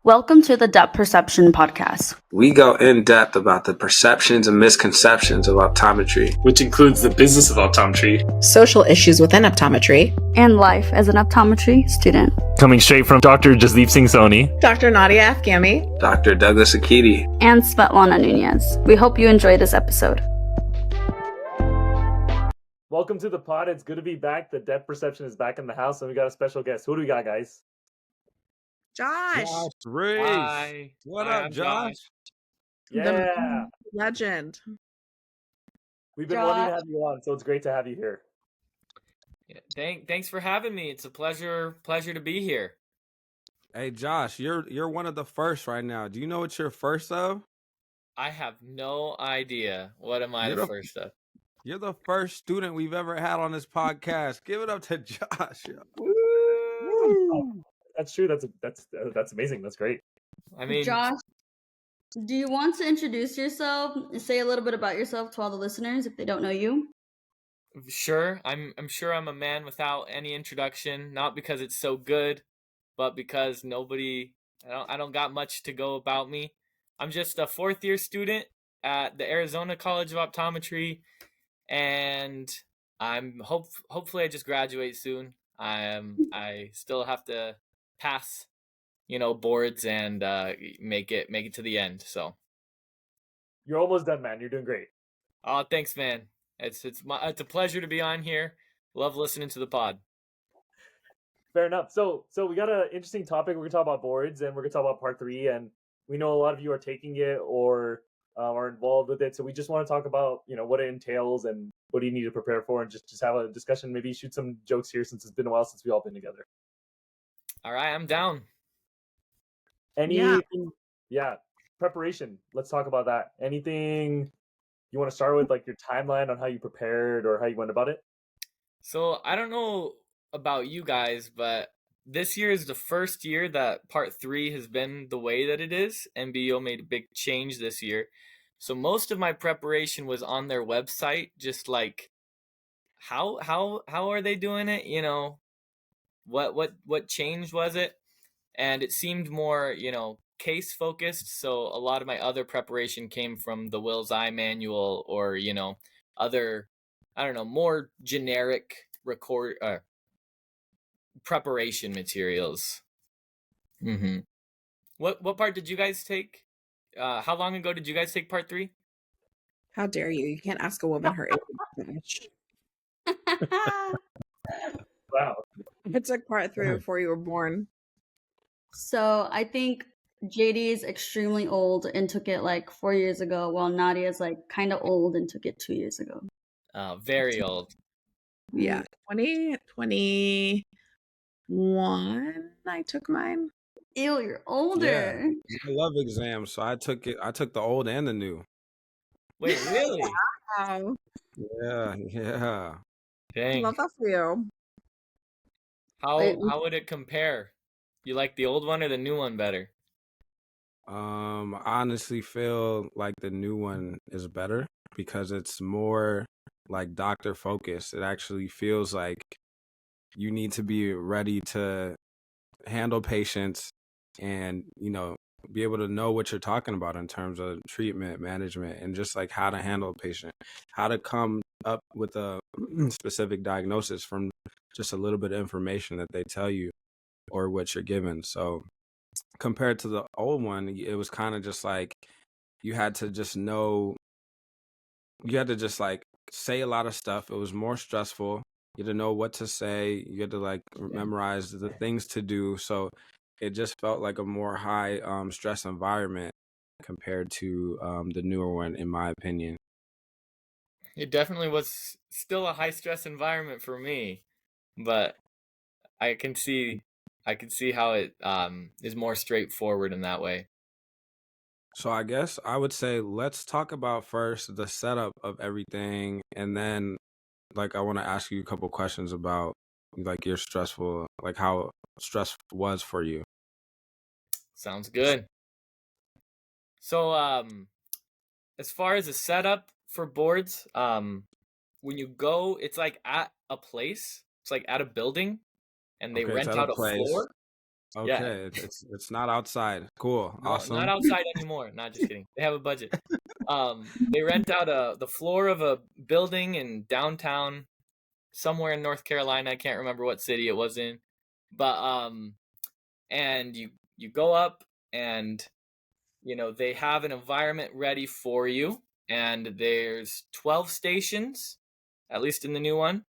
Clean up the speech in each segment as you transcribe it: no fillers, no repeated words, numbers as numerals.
Welcome to the Depth Perception Podcast. We go in depth about the perceptions and misconceptions of optometry, which includes the business of optometry, social issues within optometry, and life as an optometry student. Coming straight from Dr. Jasdeep Singh Soni, Dr. Nadia Afghami, Dr. Douglas Akiti, and Svetlana Nunez. We hope you enjoy this episode. Welcome to the pod. It's good to be back. The Depth Perception is back in the house, and we got a special guest. Who do we got, guys? Josh Reese. Hi. What Hi, up, I'm Josh? Yeah. The legend. We've been wanting to have you on, so it's great to have you here. Yeah, thanks for having me. It's a pleasure to be here. Hey, Josh, you're one of the first right now. Do you know what you're first of? I have no idea. What am I the first of? You're the first student we've ever had on this podcast. Give it up to Josh. Woo! That's true. That's amazing. That's great. I mean, Josh, do you want to introduce yourself and say a little bit about yourself to all the listeners if they don't know you? sure. I'm sure I'm a man without any introduction, not because it's so good, but because I don't got much to go about me. I'm just a fourth year student at the Arizona College of Optometry, and I'm hopefully I just graduate soon. I still have to pass, boards and make it to the end. So You're almost done, man. You're doing great. oh, thanks, man. It's a pleasure to be on here. Love listening to the pod. Fair enough. So we got an interesting topic. We're gonna talk about boards, and we're gonna talk about part 3. And we know a lot of you are taking it or are involved with it. So we just want to talk about what it entails and what do you need to prepare for, and just have a discussion. Maybe shoot some jokes here since it's been a while since we all been together. All right, I'm down. Preparation. Let's talk about that. Anything you want to start with, like your timeline on how you prepared or how you went about it? So I don't know about you guys, but this year is the first year that part 3 has been the way that it is. NBO made a big change this year. So most of my preparation was on their website, just like how are they doing it? What change was it? And it seemed more, case focused. So a lot of my other preparation came from the Will's Eye manual or, other, I don't know, more generic preparation materials. Mm-hmm. What part did you guys take? How long ago did you guys take part 3? How dare you? You can't ask a woman her age. Wow. I took part 3 before you were born. So I think JD is extremely old and took it like 4 years ago, while Nadia is like kind of old and took it 2 years ago. Very old. Yeah, 2021 I took mine. Ew, you're older. Yeah, I love exams, so I took the old and the new. Wait, really? Wow. Yeah. Dang. Love that for you. How would it compare? You like the old one or the new one better? I honestly feel like the new one is better because it's more like doctor focused. It actually feels like you need to be ready to handle patients and, be able to know what you're talking about in terms of treatment, management, and just like how to handle a patient, how to come up with a specific diagnosis from just a little bit of information that they tell you or what you're given. So compared to the old one, it was kind of just like you had to just like say a lot of stuff. It was more stressful. You had to know what to say. You had to like memorize the things to do. So it just felt like a more high stress environment compared to the newer one, in my opinion. It definitely was still a high stress environment for me, but I can see how it is more straightforward in that way. So I guess I would say let's talk about first the setup of everything, and then like I want to ask you a couple questions about like your stressful, like how stress was for you. Sounds good. So as far as the setup for boards, when you go, it's like at a place. It's like at a building, and they rent out a floor. Yeah, Okay, it's not outside. Cool, no, not awesome. outside anymore. Not just kidding. They have a budget. They rent out the floor of a building in downtown somewhere in North Carolina. I can't remember what city it was in, but and you go up, and they have an environment ready for you, and there's 12 stations, at least in the new one,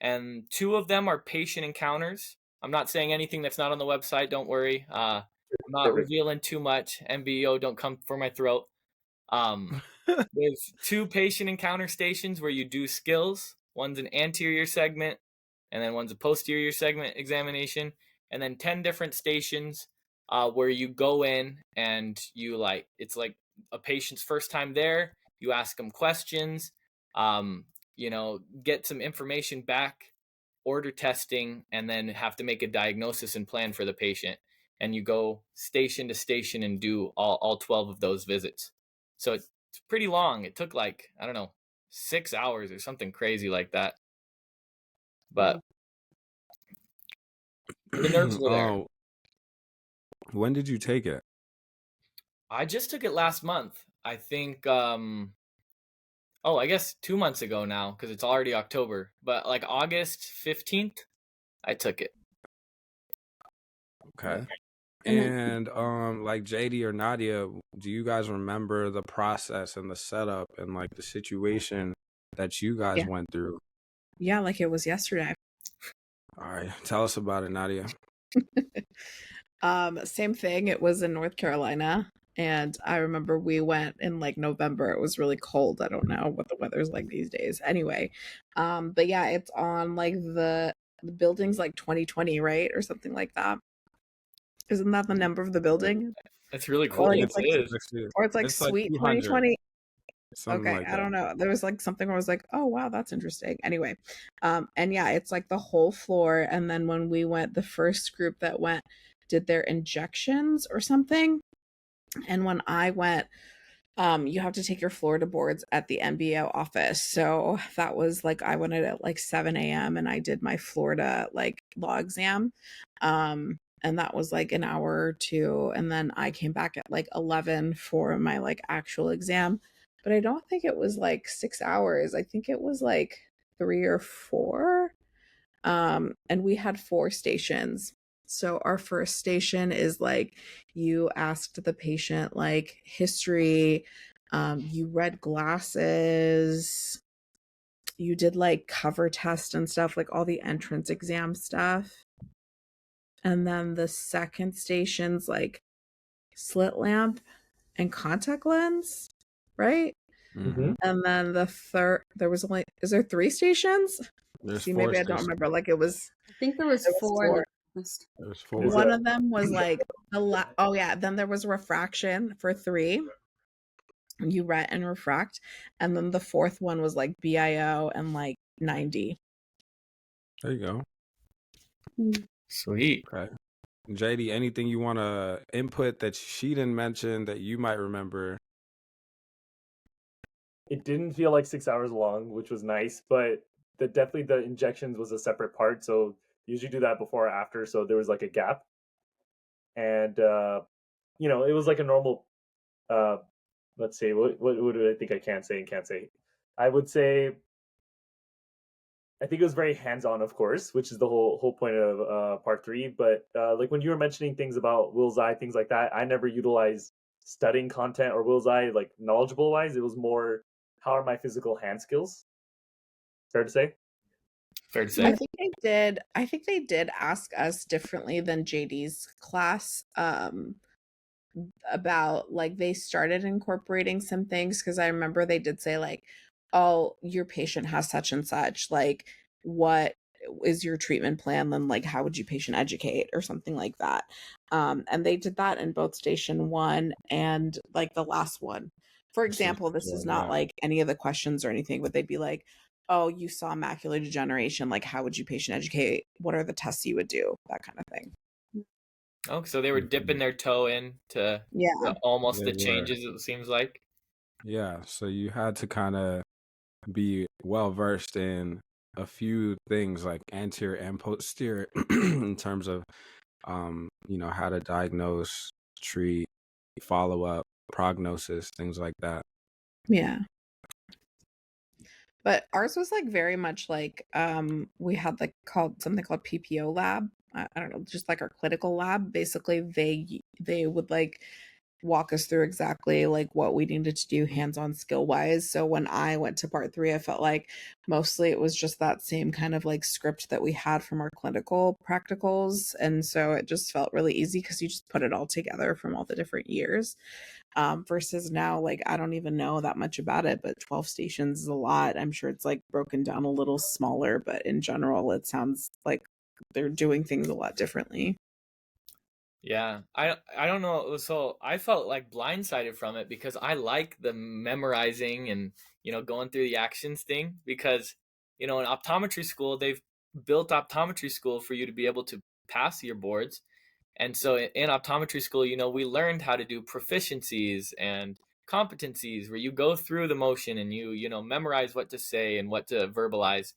and 2 of them are patient encounters. I'm not saying anything that's not on the website, don't worry. I'm not Perfect. revealing too much. MBO, don't come for my throat. um there's 2 patient encounter stations where you do skills. One's an anterior segment, and then one's a posterior segment examination, and then 10 different stations where you go in and it's like a patient's first time there. You ask them questions, um, get some information back, order testing, and then have to make a diagnosis and plan for the patient. And you go station to station and do all 12 of those visits. So it's pretty long. It took like, I don't know, 6 hours or something crazy like that. But the nerves were there. Oh, when did you take it? I just took it last month. I think I guess 2 months ago now, because it's already October. But like August 15th, I took it. Okay. And then And like JD or Nadia, do you guys remember the process and the setup and like the situation that you guys Yeah. went through? Yeah, like it was yesterday. All right, tell us about it, Nadia. Same thing. It was in North Carolina. And I remember we went in like November. It was really cold. I don't know what the weather's like these days. Anyway, but yeah, it's on like the building's like 2020, right? Or something like that. Isn't that the number of the building? It's really Or cool. like Yeah, it's It like is. or it's like it's like sweet 200, 2020. something Okay, like I that. don't know. There was like something where I was like, oh wow, that's interesting. Anyway, and yeah, it's like the whole floor. And then when we went, the first group that went did their injections or something. And when I went, you have to take your Florida boards at the MBO office. So that was like I went at like 7 a.m. and I did my Florida like law exam. And that was like an hour or two. And then I came back at like 11 for my like actual exam. But I don't think it was like 6 hours. I think it was like 3 or 4. And we had 4 stations. So our first station is like you asked the patient like history, you read glasses, you did like cover test and stuff, like all the entrance exam stuff. And then the second station's like slit lamp and contact lens, right? Mm-hmm. And then the third, there was only, is there 3 stations? There's See, 4 maybe I don't stations. remember. Like it was, I think there was there was 4 in the 4. list. There's There's 4. One of them was like oh yeah, then there was refraction for 3. You ret and refract, and then the fourth one was like BIO and like 90. There you go. Sweet. Okay. JD, anything you want to input that she didn't mention that you might remember? It didn't feel like 6 hours long, which was nice, but definitely the injections was a separate part. So usually do that before or after. So there was like a gap, and it was like a normal. Uh, let's say what do I think I can say and can't say. I would say I think it was very hands-on, of course, which is the whole point of part 3. But like when you were mentioning things about Will's Eye, things like that, I never utilized studying content or Will's Eye like knowledgeable wise. It was more how are my physical hand skills? Fair to say. Fair to I say. think they did ask us differently than JD's class about like they started incorporating some things, because I remember they did say like, oh, your patient has such and such, like what is your treatment plan, then like how would you patient educate or something like that. And they did that in both station 1 and like the last one. For example, this is not Yeah. like any of the questions or anything, but they'd be like, oh, you saw macular degeneration, like how would you patient educate, what are the tests you would do, that kind of thing. Oh, so they were dipping their toe in to Yeah. almost They the were. changes, it seems like. Yeah, so you had to kind of be well versed in a few things like anterior and posterior in terms of how to diagnose, treat, follow up, prognosis, things like that. Yeah. But ours was like very much like we had like something called PPO lab. I don't know, just like our clinical lab. Basically, they would like walk us through exactly like what we needed to do hands-on skill wise. So when I went to part 3, I felt like mostly it was just that same kind of like script that we had from our clinical practicals, and so it just felt really easy because you just put it all together from all the different years. Versus now, like I don't even know that much about it, but 12 stations is a lot. I'm sure it's like broken down a little smaller, but in general it sounds like they're doing things a lot differently. Yeah, I don't know. So I felt like blindsided from it because I like the memorizing and going through the actions thing because in optometry school they've built optometry school for you to be able to pass your boards. And so in optometry school, we learned how to do proficiencies and competencies where you go through the motion and you memorize what to say and what to verbalize.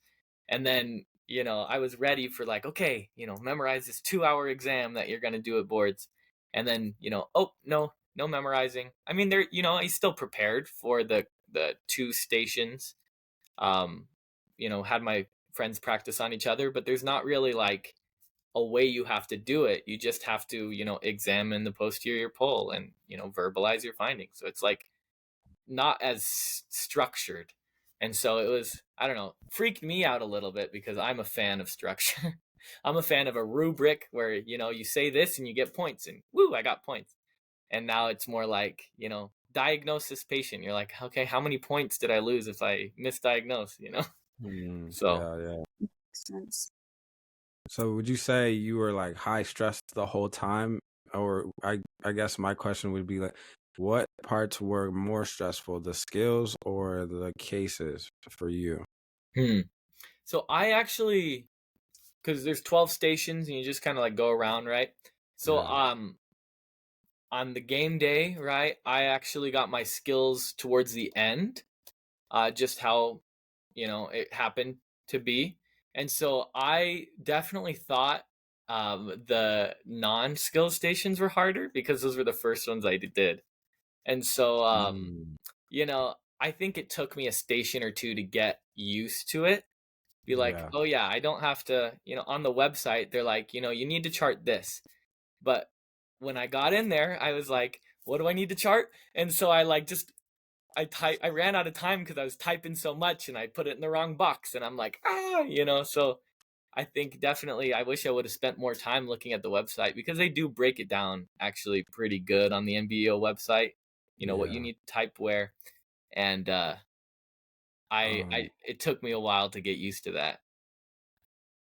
And then, I was ready for like, okay, memorize this 2-hour exam that you're going to do at boards. And then, oh, no, no memorizing. I mean, I still prepared for the 2 stations. Um, had my friends practice on each other, but there's not really like a way you have to do it. You just have to, examine the posterior pole and, verbalize your findings. So it's like not as structured. And so it was, I don't know, freaked me out a little bit because I'm a fan of structure. I'm a fan of a rubric where, you say this and you get points and woo, I got points. And now it's more like, diagnose this patient. You're like, okay, how many points did I lose if I misdiagnose? So Yeah. Makes sense. So would you say you were like high stress the whole time? Or I guess my question would be like, what parts were more stressful, the skills or the cases for you? hmm. So I actually, because there's 12 stations and you just kind of like go around, right? So Yeah. on the game day, right, I actually got my skills towards the end, just how it happened to be. And so I definitely thought the non-skill stations were harder because those were the first ones I did. And so Mm, I think it took me a station or two to get used to it. Be like, yeah. oh yeah, I don't have to, on the website they're like, you need to chart this. But when I got in there, I was like, what do I need to chart? And so I like just I ran out of time because I was typing so much and I put it in the wrong box and I'm like, so I think definitely I wish I would have spent more time looking at the website because they do break it down actually pretty good on the NBO website, what you Yeah. need to type where. And Um, it took me a while to get used to that.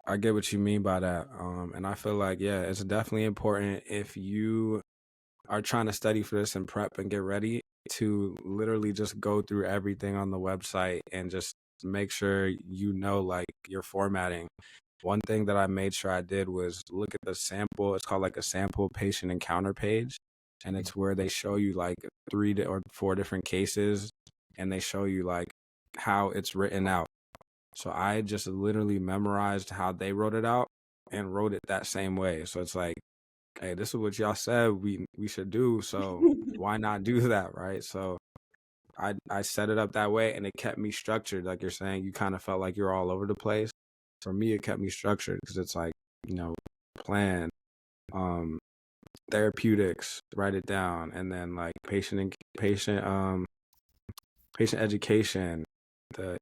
I get what you mean by that. And I feel like, yeah, it's definitely important if you are trying to study for this and prep and get ready to literally just go through everything on the website and just make sure like your formatting. One thing that I made sure I did was look at the sample. It's called like a sample patient encounter page. And it's where they show you like or 4 different cases and they show you like how it's written out. So I just literally memorized how they wrote it out and wrote it that same way. So it's like, hey, this is what y'all said we should do. So why not do that, right? So I set it up that way and it kept me structured. Like you're saying, you kind of felt like you're all over the place. For me, it kept me structured because it's like, plan, um, therapeutics, write it down, and then like patient education, the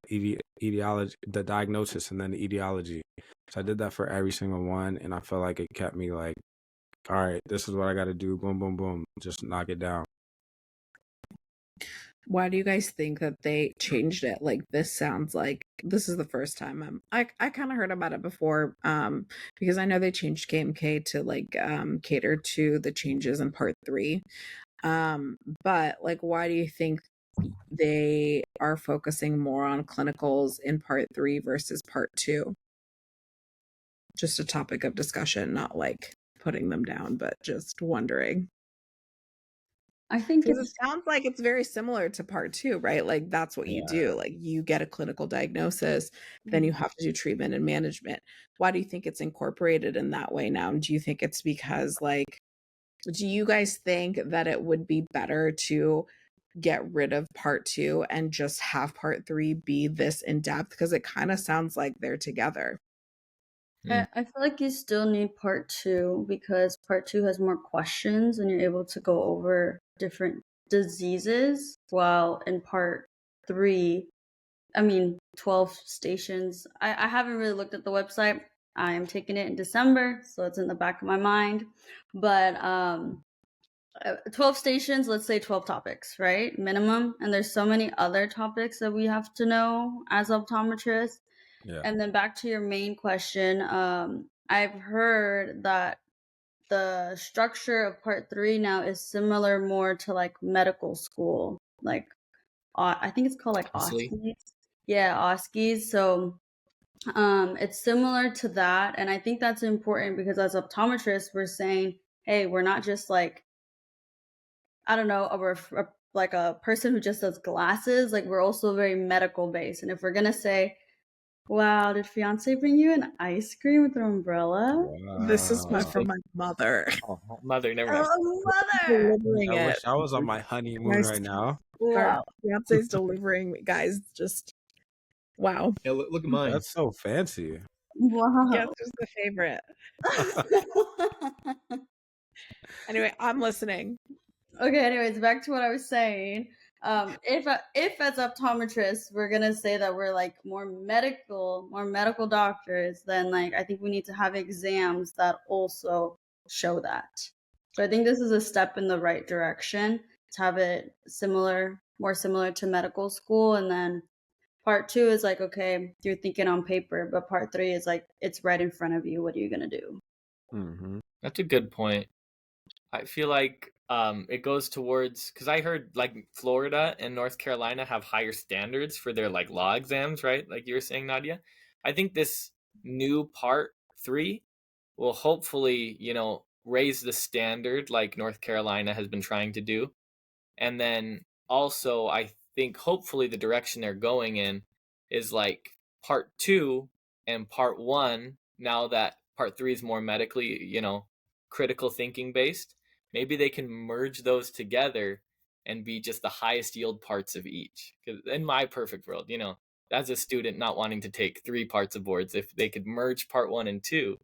etiology, the diagnosis, and then the etiology. So I did that for every single one, and I felt like it kept me like, all right, this is what I got to do. Boom, boom, boom. Just knock it down. Why do you guys think that they changed it? Like this sounds like this is the first time I kind of heard about it before because I know they changed KMK to like cater to the changes in part 3. But like why do you think they are focusing more on clinicals in part 3 versus part 2? Just a topic of discussion, not like putting them down, but just wondering. I think Because it it's sounds like it's very similar to part two, right? Like that's what you Yeah. do. Like you get a clinical diagnosis, then you have to do treatment and management. Why do you think it's incorporated in that way now? Do you think it's because like, do you guys think that it would be better to get rid of part two and just have part three be this in depth? Because it kind of sounds like they're together. I feel like you still need part two because part two has more questions and you're able to go over different diseases. While in part three, 12 stations. I haven't really looked at the website. I am taking it in December, so it's in the back of my mind. But 12 stations, let's say 12 topics, right? Minimum. And there's so many other topics that we have to know as optometrists. Yeah. And then back to your main question, I've heard that the structure of part three now is similar more to like medical school, like I think it's called like Honestly, OSCEs. Yeah, OSCEs. So it's similar to that, and I think that's important because as optometrists, we're saying, hey, we're not just like I don't know, like a person who just does glasses. Like we're also very medical based, and if we're gonna say, wow, did fiance bring you an ice cream with an umbrella? This is Wow. from my mother. oh, mother, never mind. Oh, mother! Delivering I it. wish I was on my honeymoon Nice. right now. Our Wow. fiance's delivering, guys. Just wow. Yeah, look at mine. That's so fancy. Wow. Yes, is the favorite. Anyway, I'm listening. Okay, anyways, back to what I was saying. If as optometrists we're gonna say that we're like more medical doctors, then like I think we need to have exams that also show that. So I think this is a step in the right direction to have it more similar to medical school, and then part two is like, okay, you're thinking on paper, but part three is like it's right in front of you. What are you gonna do? Mm-hmm. That's a good point. I feel like it goes towards because I heard like Florida and North Carolina have higher standards for their like law exams, right? Like you were saying, Nadia. I think this new part three will hopefully, raise the standard like North Carolina has been trying to do. And then also, I think hopefully the direction they're going in is like part two and part one. Now that part three is more medically, critical thinking based, maybe they can merge those together and be just the highest yield parts of each. Because in my perfect world, as a student not wanting to take three parts of boards, if they could merge part one and two,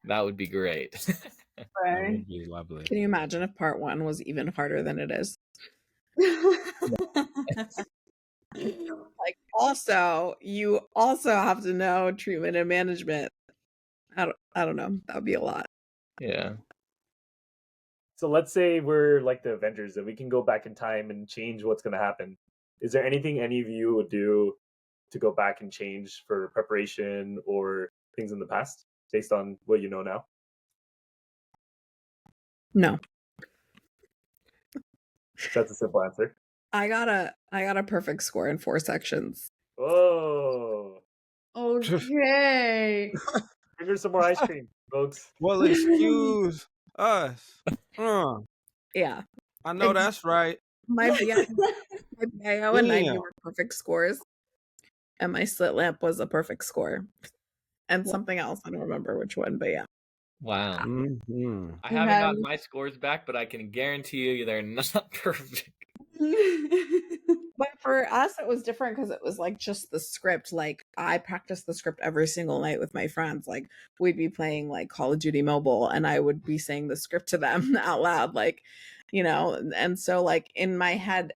that would be great. That Right. would be lovely. Can you imagine if part one was even harder than it is? Like also, you also have to know treatment and management. I don't know. That would be a lot. Yeah. So let's say we're like the Avengers, that we can go back in time and change what's going to happen. Is there anything any of you would do to go back and change for preparation or things in the past based on what you know now? No. That's a simple answer. I got a perfect score in 4 sections. Whoa. Okay. Bring her some more ice cream, folks. Well, excuse us. Yeah. I know that's right. My BIO and 90 Damn. were perfect scores. And my slit lamp was a perfect score. And something else. I don't remember which one, but yeah. Wow. Mm-hmm. I haven't gotten my scores back, but I can guarantee you they're not perfect. But for us, it was different because it was like just the script. Like I practiced the script every single night with my friends. Like we'd be playing like Call of Duty Mobile and I would be saying the script to them out loud, like, and so like in my head,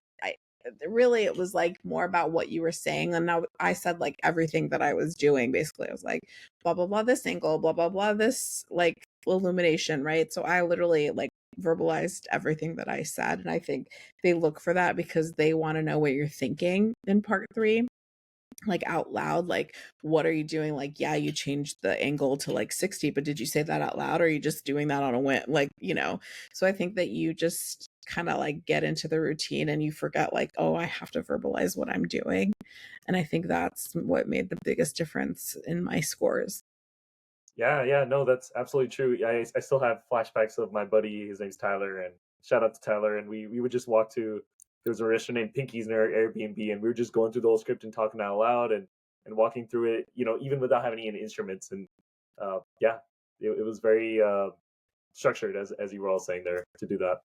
really it was like more about what you were saying. And now I said like everything that I was doing. Basically, I was like, blah, blah, blah, this angle, blah, blah, blah, this like illumination, right? So I literally like verbalized everything that I said. And I think they look for that because they want to know what you're thinking in part 3, like out loud. Like, what are you doing? Like, yeah, you changed the angle to like 60, but did you say that out loud? Or are you just doing that on a whim? Like, so I think that you just kind of like get into the routine and you forget like, oh, I have to verbalize what I'm doing. And I think that's what made the biggest difference in my scores. Yeah, no, that's absolutely true. I still have flashbacks of my buddy. His name's Tyler, and shout out to Tyler, and we would just walk to, there was a restaurant named Pinky's in our Airbnb, and we were just going through the whole script and talking out loud and walking through it, even without having any instruments. And yeah, it was very structured, as you were all saying there, to do that.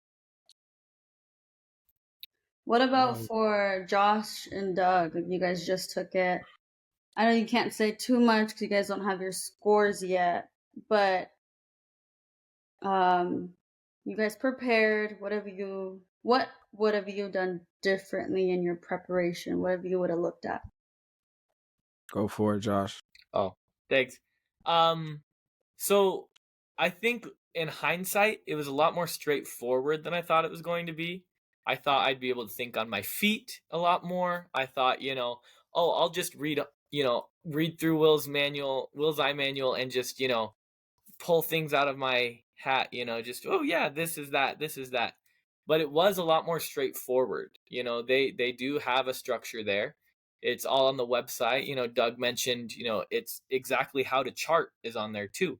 What about for Josh and Doug? Like, you guys just took it. I know you can't say too much because you guys don't have your scores yet, but you guys prepared. What have you done differently in your preparation? What have you would have looked at? Go for it, Josh. Oh, thanks. So I think in hindsight, it was a lot more straightforward than I thought it was going to be. I thought I'd be able to think on my feet a lot more. I thought, I'll just read through Will's eye manual, and just, pull things out of my hat, just, oh yeah, this is that. But it was a lot more straightforward. They do have a structure there. It's all on the website. Doug mentioned, it's exactly how to chart is on there too.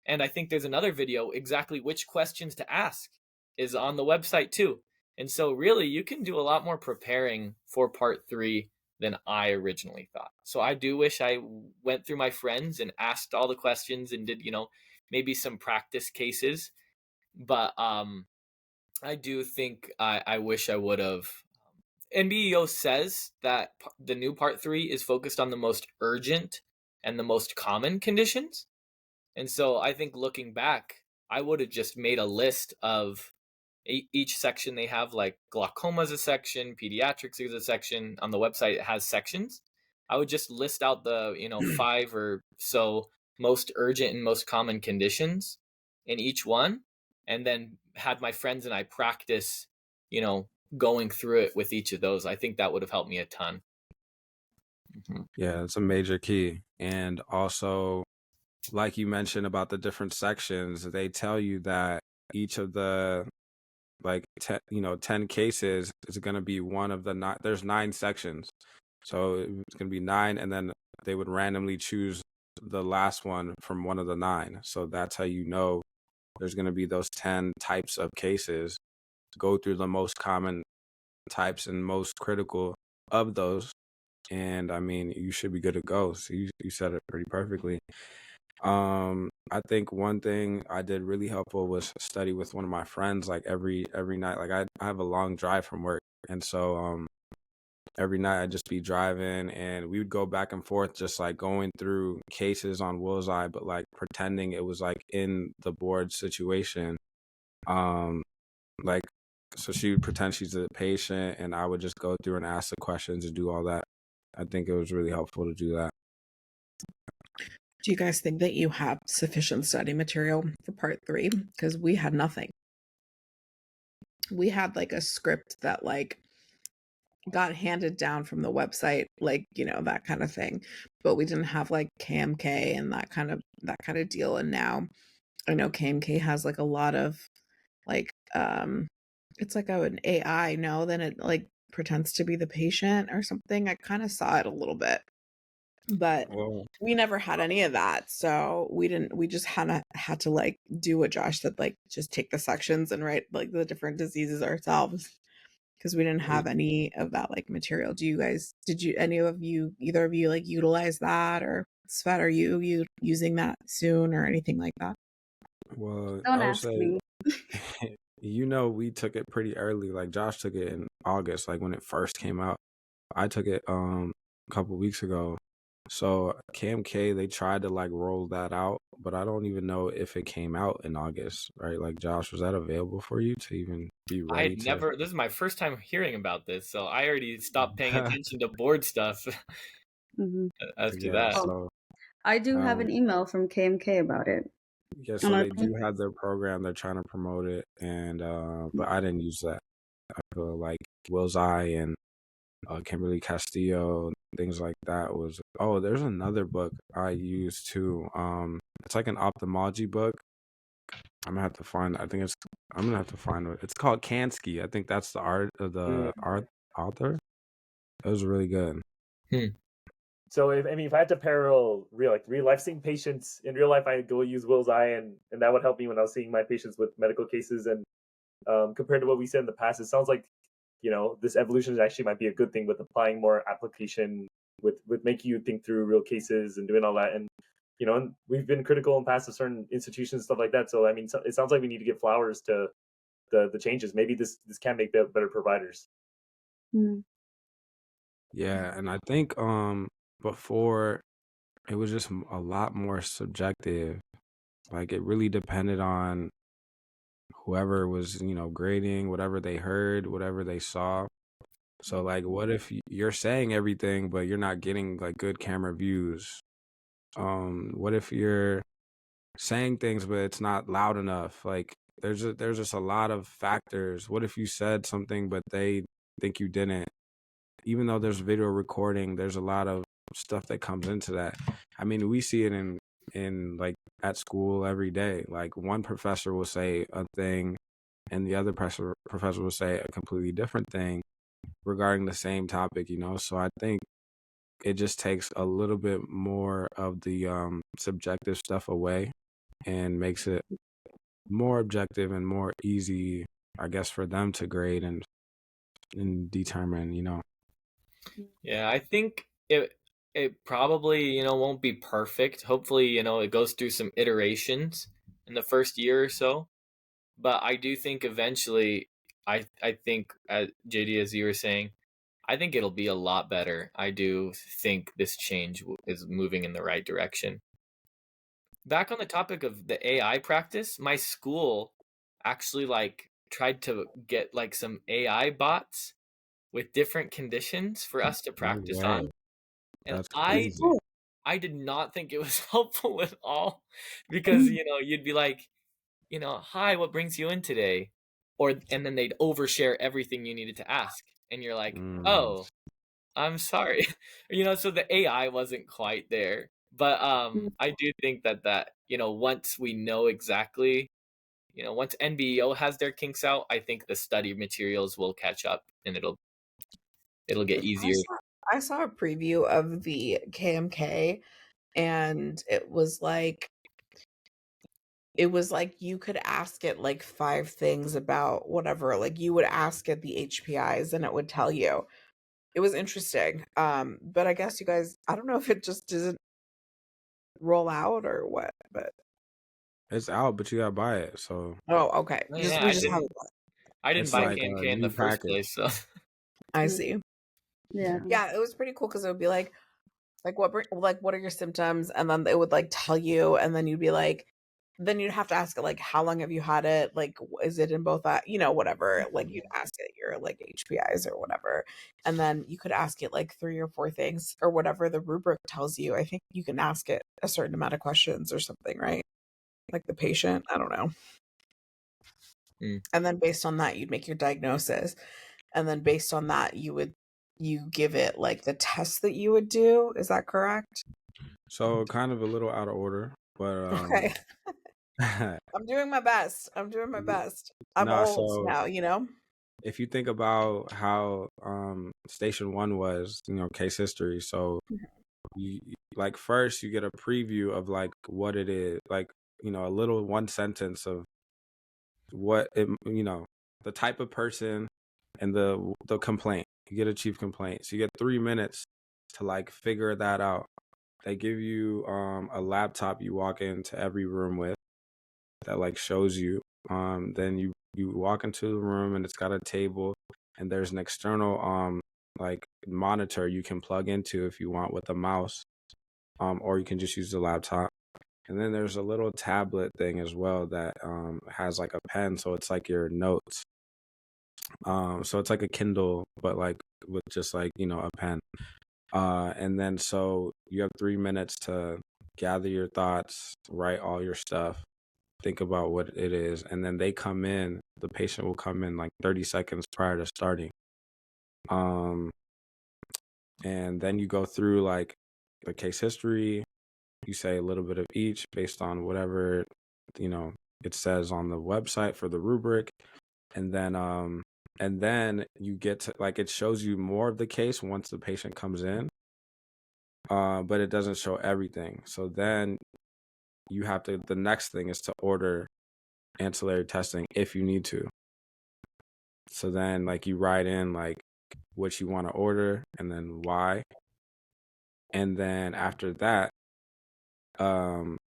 And I think there's another video, exactly which questions to ask, is on the website too. And so really you can do a lot more preparing for part 3 than I originally thought. So I do wish I went through my friends and asked all the questions and did, maybe some practice cases. But I do think I wish I would have. NBEO says that the new part 3 is focused on the most urgent and the most common conditions. And so I think looking back, I would have just made a list of each section. They have like glaucoma is a section, pediatrics is a section. On the website, it has sections. I would just list out the, 5 or so most urgent and most common conditions in each one, and then had my friends and I practice, going through it with each of those. I think that would have helped me a ton. Mm-hmm. Yeah, it's a major key. And also, like you mentioned about the different sections, they tell you that each of the 10 cases is going to be one of the 9. There's 9 sections, so it's going to be 9, and then they would randomly choose the last one from one of the 9. So that's how there's going to be those 10 types of cases. Go through the most common types and most critical of those, and I mean, you should be good to go. So you said it pretty perfectly. I think one thing I did really helpful was study with one of my friends, like every night. Like I have a long drive from work, and so every night I'd just be driving, and we would go back and forth, just like going through cases on Will's eye, but like pretending it was like in the board situation. Like, so she would pretend she's a patient, and I would just go through and ask the questions and do all that. I think it was really helpful to do that. Do you guys think that you have sufficient study material for part 3? Because we had nothing. We had like a script that like got handed down from the website, like, that kind of thing. But we didn't have like KMK and that kind of deal. And now I know KMK has like a lot of like it's like an AI, no, then it like pretends to be the patient or something. I kind of saw it a little bit. But we never had any of that, so we just had to like do what Josh said, like just take the sections and write like the different diseases ourselves, because we didn't have any of that like material. Either of you like utilize that, or Svet, are you using that soon or anything like that? Well, Don't I would ask say, me. we took it pretty early. Like Josh took it in August, like when it first came out. I took it a couple weeks ago. So KMK, they tried to like roll that out, but I don't even know if it came out in August, right? Like Josh, was that available for you to even be ready to? This is my first time hearing about this, so I already stopped paying attention to board stuff as to Yeah, that. so I do have an email from KMK about it. yeah, so they do have their program. They're trying to promote it, and but I didn't use that. I feel like Will's Eye and Kimberly Castillo, things like that was. Oh, there's another book I used too. It's like an ophthalmology book. I'm gonna have to find. I'm gonna have to find it. It's called Kansky. I think that's the author. It was really good. So if I had to parallel real life seeing patients in real life, I'd go use Will's Eye, and that would help me when I was seeing my patients with medical cases. And compared to what we said in the past. It sounds like this evolution actually might be a good thing with applying more application, with making you think through real cases and doing all that. And and we've been critical in past of certain institutions and stuff like that. So I mean, it sounds like we need to give flowers to the changes. Maybe this can make better providers. Mm. Yeah, and I think before it was just a lot more subjective. Like it really depended on whoever was, grading, whatever they heard, whatever they saw. So like what if you're saying everything but you're not getting like good camera views? What if you're saying things but it's not loud enough? Like there's just a lot of factors. What if you said something but they think you didn't? Even though there's video recording, there's a lot of stuff that comes into that. I mean, we see it in like at school every day. Like one professor will say a thing and the other professor will say a completely different thing regarding the same topic, So I think it just takes a little bit more of the subjective stuff away and makes it more objective and more easy, I guess, for them to grade and determine, Yeah, I think it probably, won't be perfect. Hopefully, it goes through some iterations in the first year or so. But I do think eventually, I think, JD, as you were saying, I think it'll be a lot better. I do think this change is moving in the right direction. Back on the topic of the AI practice, my school actually tried to get like some AI bots with different conditions for us to no practice way. on. And That's I crazy. I did not think it was helpful at all because you'd be like, hi, what brings you in today? And then they'd overshare everything you needed to ask. And you're like, Mm. oh, I'm sorry. So the AI wasn't quite there. But I do think that once we know exactly, once NBEO has their kinks out, I think the study materials will catch up and it'll get I easier. saw, I saw a preview of the KMK, and it was like you could ask it like 5 things about whatever. Like you would ask it the HPIs and it would tell you. It was interesting. But I guess you guys, I don't know if it just doesn't roll out or what, but It's out, but you gotta buy it. So oh, okay. Oh, Just yeah, we I just have didn't I didn't it's buy like it. a KMK in the new first package. place, so I Mm. see. Yeah. Yeah, it was pretty cool because it would be like what are your symptoms, and then it would like tell you, and then you'd be like, then you'd have to ask it like, how long have you had it? Like, is it in both that, whatever. Like you'd ask it your like HPIs or whatever, and then you could ask it like 3 or 4 things or whatever the rubric tells you. I think you can ask it a certain amount of questions or something, right? Like the patient, I don't know. Mm. And then based on that, you'd make your diagnosis, and then based on that, you give it like the test that you would do. Is that correct? So kind of a little out of order, but Okay. I'm doing my best. I'm nah. old So now. if you think about how station one was, case history. So like first you get a preview of like what it is, like a little one sentence of what it, the type of person and the complaint. You get a chief complaint, so you get 3 minutes to like figure that out. They give you a laptop you walk into every room with that like shows you. Then you walk into the room and it's got a table and there's an external like monitor you can plug into if you want with a mouse, or you can just use the laptop. And then there's a little tablet thing as well that has like a pen, so it's like your notes. So it's like a Kindle, but like with just like a pen. And then so you have 3 minutes to gather your thoughts, write all your stuff, think about what it is, and then they come in. The patient will come in like 30 seconds prior to starting. And then you go through like the case history. You say a little bit of each based on whatever it says on the website for the rubric, and then you get to like it shows you more of the case once the patient comes in, but it doesn't show everything. So then you have to, the next thing is to order ancillary testing if you need to. So then like you write in like what you want to order and then why. And then after that, um,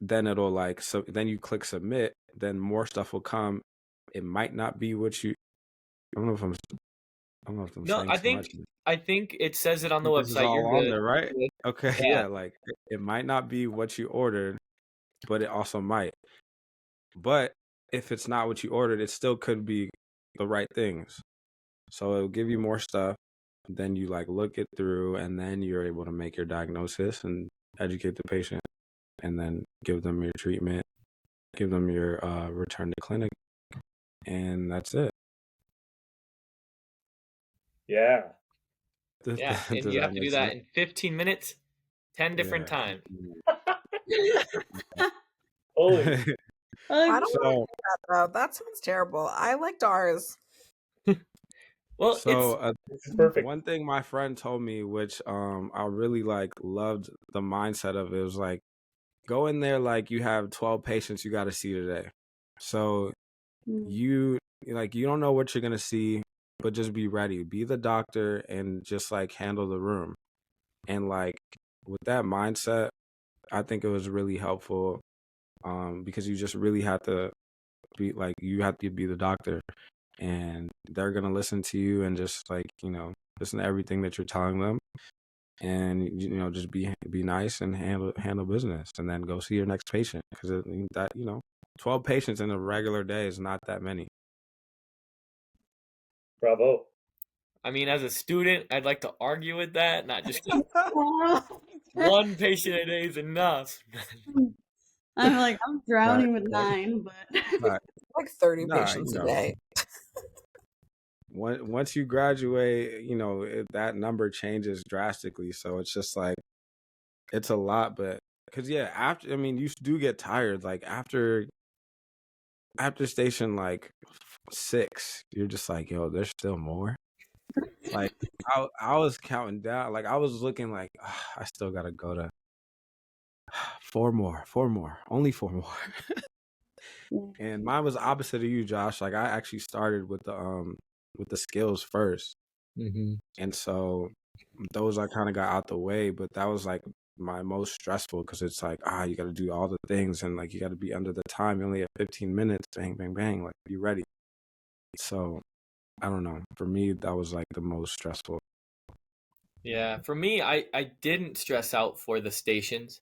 then it'll like, so then you click submit, then more stuff will come. It might not be what you, I don't know if I'm, I don't know if I'm No, saying too much. I think it says it I on the think this is website. You're all on good. there, right? Okay, Yeah. yeah, like it might not be what you ordered, but it also might. But if it's not what you ordered, it still could be the right things. So it'll give you more stuff. Then you like look it through, and then you're able to make your diagnosis and educate the patient, and then give them your treatment, give them your return to clinic, and that's it. Yeah. Yeah, and Does you that have to make do that sense? in 15 minutes, 10 different Yeah. times. Holy. I don't want to So, do that though. That sounds terrible. I liked ours. Well, so This is perfect. one thing my friend told me, which I really like loved the mindset of it, was like go in there like you have 12 patients you got to see today. So you like you don't know what you're gonna see, but just be ready. Be the doctor and just like handle the room. And like with that mindset, I think it was really helpful because you just really have to be like you have to be the doctor, and they're gonna listen to you and just like listen to everything that you're telling them, and just be nice and handle business, and then go see your next patient because that 12 patients in a regular day is not that many. Bravo. I mean, as a student, I'd like to argue with that, not just one patient a day is enough. I'm like, I'm drowning with Right. 9, but Nah, Like 30 nah, patients a day. once you graduate, that number changes drastically. So it's just like it's a lot, but because after you do get tired. Like after station like 6, you're just like, yo, there's still more. Like I was counting down. Like I was looking like I still gotta go to 4 more, only 4 more. And mine was opposite of you, Josh. Like I actually started with the skills first. Mm-hmm. And so those I kind of got out the way, but that was like my most stressful because it's like, you got to do all the things and like you got to be under the time. You only have 15 minutes, bang, bang, bang, like be ready. So I don't know. For me, that was like the most stressful. Yeah, for me, I didn't stress out for the stations,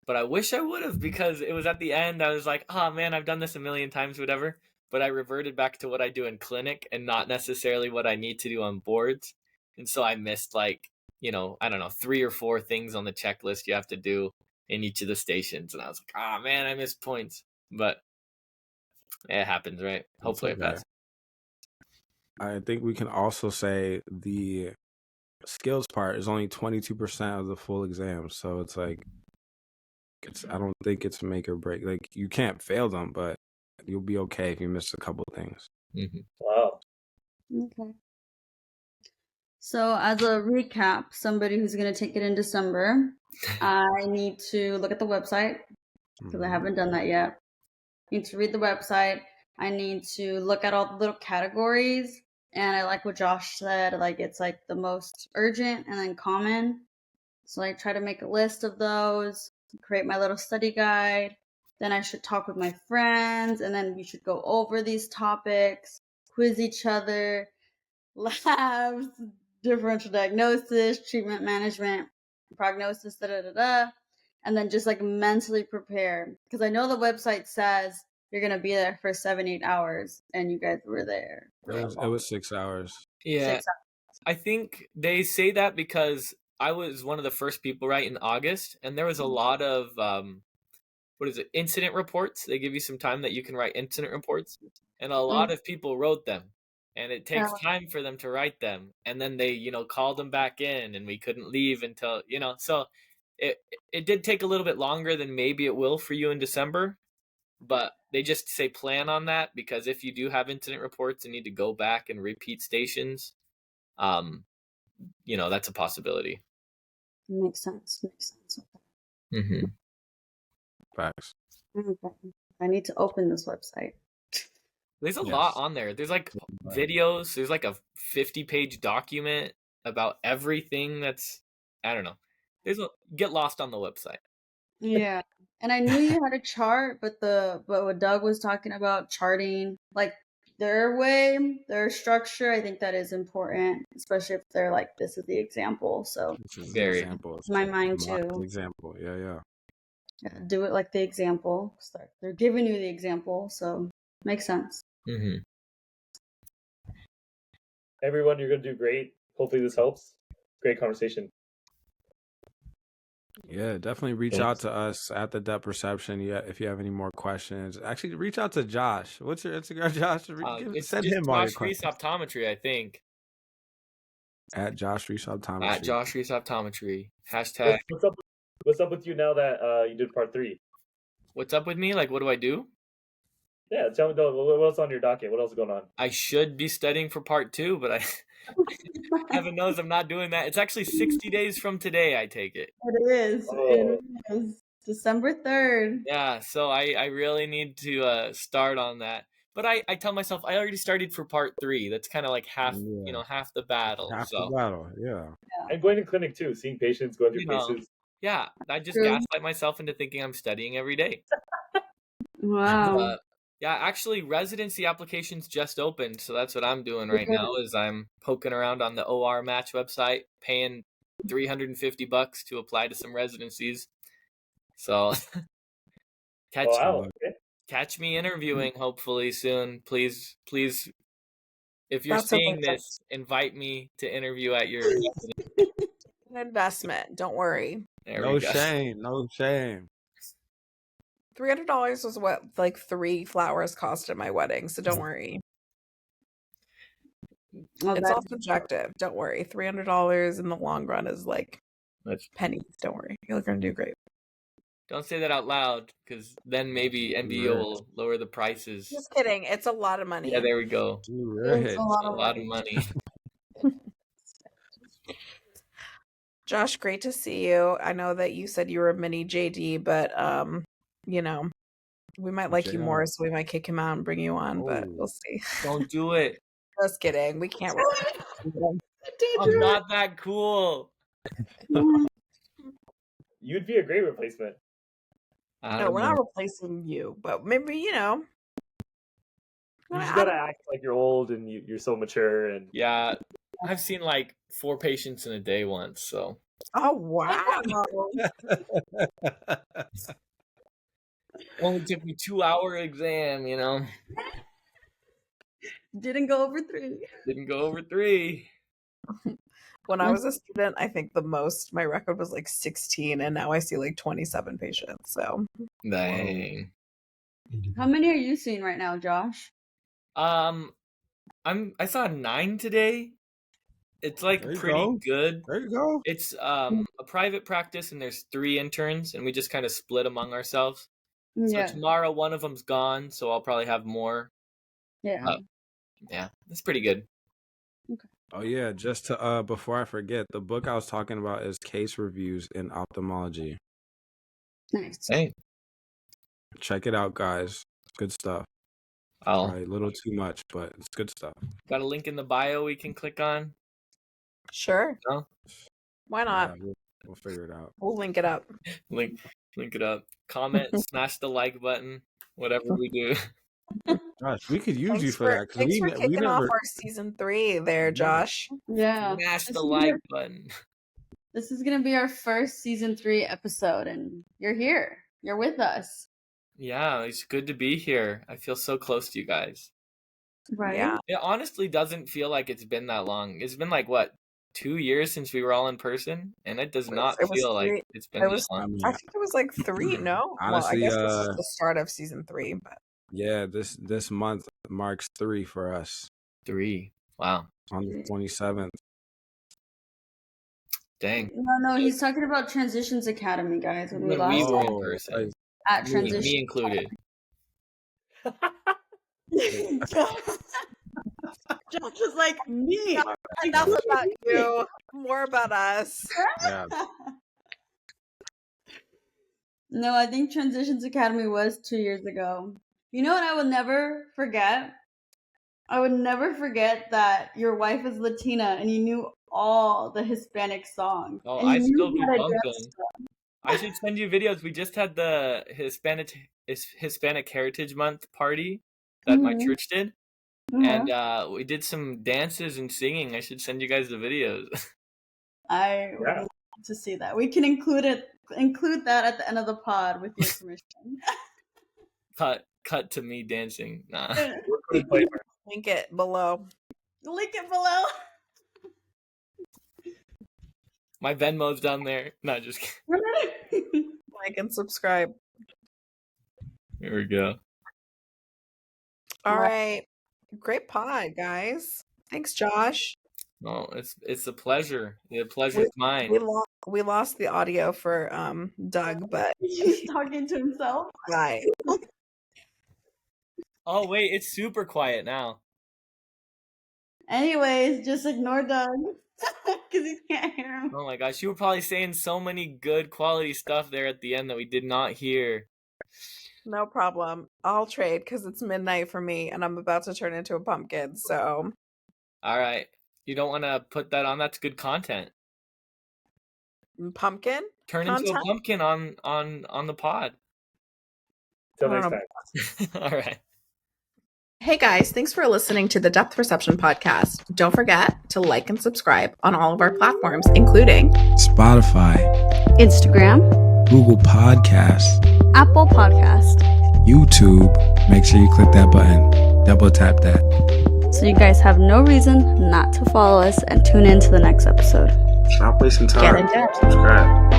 but I wish I would have because it was at the end. I was like, oh man, I've done this a million times, whatever. But I reverted back to what I do in clinic and not necessarily what I need to do on boards. And so I missed like, I don't know, 3 or 4 things on the checklist you have to do in each of the stations. And I was like, oh man, I missed points. But it happens, right? It's Hopefully I okay. pass. I think we can also say the skills part is only 22% of the full exam. So it's like, I don't think it's make or break. Like you can't fail them, but you'll be okay if you miss a couple things. Mm-hmm. Wow. okay. So, as a recap, somebody who's going to take it in December, I need to look at the website because I haven't done that yet. I need to read the website. I need to look at all the little categories. And I like what Josh said, like it's like the most urgent and then common. So I try to make a list of those, create my little study guide. Then I should talk with my friends, and then we should go over these topics, quiz each other, labs, differential diagnosis, treatment management, prognosis, and then just like mentally prepare. Because I know the website says you're gonna be there for 7-8 hours, and you guys were there. It was 6 hours. Yeah, 6 I think they say that because I was one of the first people right in August, and there was a lot of what is it, incident reports. They give you some time that you can write incident reports, and a lot hours. of people wrote them, and it takes Uh, time for them to write them, and then they called them back in, and we couldn't leave until so it did take a little bit longer than maybe it will for you in December, but they just say plan on that because if you do have incident reports and need to go back and repeat stations, that's a possibility. Makes sense. Makes sense. Mm-hmm. Facts. Okay. I need to open this website. There's a Yes. lot on there. There's like videos. There's like a 50-page document about everything that's, I don't know. Get lost on the website. Yeah. And I knew you had a chart, but what Doug was talking about, charting, like their structure, I think that is important, especially if they're like, this is the example. So This is the Very. example. it's my mind Model too. example. Yeah. Do it like the example. They're giving you the example, so makes sense. Mm-hmm. Everyone, you're gonna do great. Hopefully this helps. Great conversation. Yeah, definitely reach out to us at the Depth Perception. Yeah, if you have any more questions, actually reach out to Josh. What's your Instagram, Josh? It's Send just him all your Josh Reese questions. Optometry, I think. At Josh Reese Optometry. At Josh Reese Optometry. Hashtag. What's up with you now that you did part 3? What's up with me? Like, what do I do? Yeah, tell me what else on your docket? What else is going on? I should be studying for part 2, but heaven knows I'm not doing that. It's actually 60 days from today, I take it. It is. Oh. It is. December 3rd. Yeah, so I really need to start on that. But I tell myself I already started for part 3. That's kind of like half the battle. Half so the battle, yeah. And going to clinic too, seeing patients, going through cases. Yeah, I just True. gaslight myself into thinking I'm studying every day. Wow. Yeah, actually, residency applications just opened, so that's what I'm doing right now. Is I'm poking around on the OR Match website, paying $350 to apply to some residencies. So catch me interviewing hopefully soon. Please, if you're seeing this, invite me to interview at your An investment. Don't worry. No shame. $300 was what like 3 flowers cost at my wedding, so don't worry. It's all subjective. Don't worry. $300 in the long run is like pennies. Don't worry. You're gonna do great. Don't say that out loud, because then maybe NBO will lower the prices. Just kidding. It's a lot of money. Yeah, there we go. It's a lot of money. Josh, great to see you. I know that you said you were a mini JD, but we might like you more, so we might kick him out and bring you on, but we'll see. Don't do it. Just kidding. We can't. I'm not that cool. You'd be a great replacement. No, we're not replacing you, but maybe You just gotta act like you're old and you're so mature. And yeah, I've seen like 4 patients in a day once. So. Oh wow! Only took me 2-hour exam, Didn't go over 3. Didn't go over 3. When I was a student, I think the most my record was like 16, and now I see like 27 patients. So dang. How many are you seeing right now, Josh? I saw 9 today. It's like pretty good. There you go. It's a private practice, and there's 3 interns, and we just kind of split among ourselves. So tomorrow one of them's gone, so I'll probably have more. Yeah. Yeah, that's pretty good. Okay. Oh yeah, just to before I forget, the book I was talking about is Case Reviews in Ophthalmology. Nice. Hey. Check it out, guys. Good stuff. Probably a little too much, but it's good stuff. Got a link in the bio we can click on? Sure. No? Why not? Yeah, we'll figure it out. We'll link it up. Link it up. Comment, smash the like button, whatever we do. Gosh, we could use you for that. Thanks for kicking off our season 3 there, Josh. Yeah. Smash the like button. This is going to be our first season 3 episode, and you're here. You're with us. Yeah, it's good to be here. I feel so close to you guys. Right? Yeah. It honestly doesn't feel like it's been that long. It's been like, what, 2 years since we were all in person? And it does not feel like it's been that long. I think it was like 3, no? Honestly, well, I guess this is the start of season 3, but yeah, this month marks 3 for us. 3. Wow. On the 27th. Dang. No, he's talking about Transitions Academy, guys. When we we were in person. person. At Transitions. Me included. Josh was like, me. Enough about you. More about us. Yeah. No, I think Transitions Academy was 2 years ago. You know what I will never forget? I would never forget that your wife is Latina and you knew all the Hispanic songs. Oh, And you I still knew be how to bumping. dance to them. I should send you videos. We just had the Hispanic Heritage Month party that my Mhm. church did, Mhm. and we did some dances and singing. I should send you guys the videos. I would Yeah. love to see that. We can include that at the end of the pod with your permission. Cut to me dancing. Nah. Link it below. Link it below. My Venmo's down there. No, just kidding. Like and subscribe. Here we go. All right. Great pod, guys. Thanks, Josh. No, it's a pleasure. The pleasure's mine. We lost the audio for Doug, but He's talking to himself. hi. Oh wait, it's super quiet now. Anyways, just ignore Doug because he can't hear him. Oh my gosh, you were probably saying so many good quality stuff there at the end that we did not hear. No problem. I'll trade because it's midnight for me and I'm about to turn into a pumpkin. So, All right, you don't want to put that on. That's good content. pumpkin? Turn into a Content? pumpkin on the pod. Till I next don't time. All right. Hey guys, thanks for listening to the Depth Perception Podcast. Don't forget to like and subscribe on all of our platforms, including Spotify, Instagram, Google Podcasts, Apple Podcast. YouTube. Make sure you click that button. Double tap that. So you guys have no reason not to follow us and tune in to the next episode. Stop wasting time. Get in touch. Subscribe.